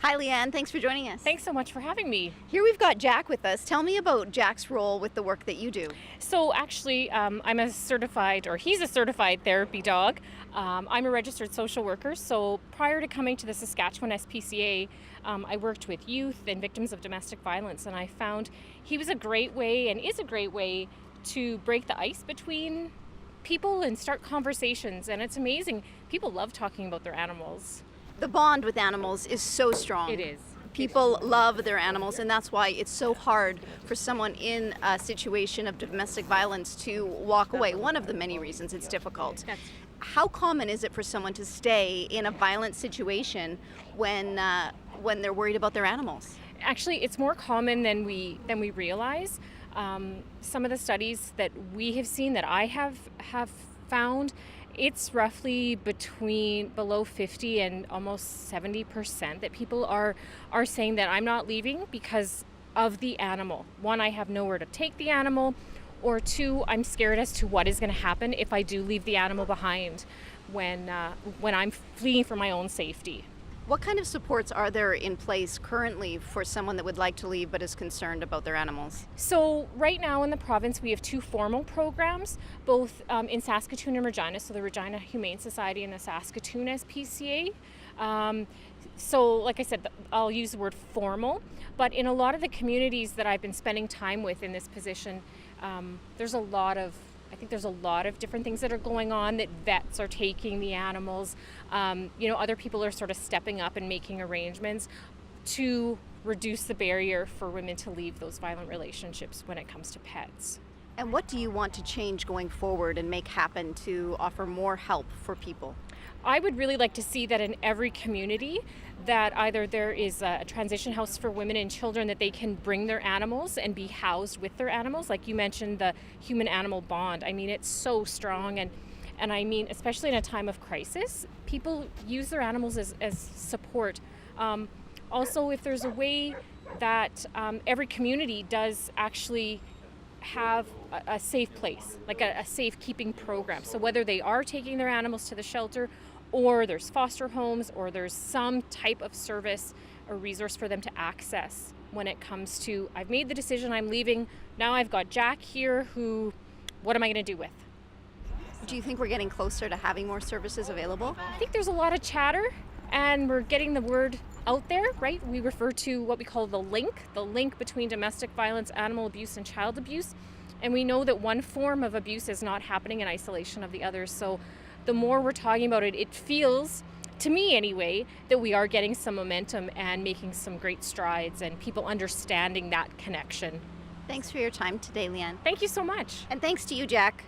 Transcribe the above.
Hi, Leanne. Thanks for joining us. Thanks so much for having me. Here we've got Jack with us. Tell me about Jack's role with the work that you do. So actually, I'm a certified, or he's a certified therapy dog. I'm a registered social worker. So prior to coming to the Saskatchewan SPCA, I worked with youth and victims of domestic violence, and I found he was a great way and is a great way to break the ice between people and start conversations. And it's amazing. People love talking about their animals. The bond with animals is so strong. It is. People love their animals, and that's why it's so hard for someone in a situation of domestic violence to walk away. One of the many reasons it's difficult. How common is it for someone to stay in a violent situation when they're worried about their animals? Actually, it's more common than we realize. Some of the studies that we have seen, that I have found, it's roughly between below 50 and almost 70% that people are saying that I'm not leaving because of the animal. One, I have nowhere to take the animal, or two, I'm scared as to what is going to happen if I do leave the animal behind when I'm fleeing for my own safety. What kind of supports are there in place currently for someone that would like to leave but is concerned about their animals? So right now in the province, we have two formal programs, both in Saskatoon and Regina, so the Regina Humane Society and the Saskatoon SPCA. So like I said, I'll use the word formal, but in a lot of the communities that I've been spending time with in this position, there's a lot of different things that are going on, that vets are taking the animals. Other people are sort of stepping up and making arrangements to reduce the barrier for women to leave those violent relationships when it comes to pets. And what do you want to change going forward and make happen to offer more help for people? I would really like to see that in every community, that either there is a transition house for women and children, that they can bring their animals and be housed with their animals. Like you mentioned, the human-animal bond. I mean, it's so strong. And I mean, especially in a time of crisis, people use their animals as support. Also, if there's a way that every community does actually have a safe place, like a safekeeping program. So whether they are taking their animals to the shelter, or there's foster homes, or there's some type of service or resource for them to access when it comes to, I've made the decision, I'm leaving, now I've got Jack here, what am I going to do with? Do you think we're getting closer to having more services available? I think there's a lot of chatter, and we're getting the word out there, right? We refer to what we call the link between domestic violence, animal abuse, and child abuse. And we know that one form of abuse is not happening in isolation of the others. So the more we're talking about it, it feels, to me anyway, that we are getting some momentum and making some great strides, and people understanding that connection. Thanks for your time today, Leanne. Thank you so much. And thanks to you, Jack.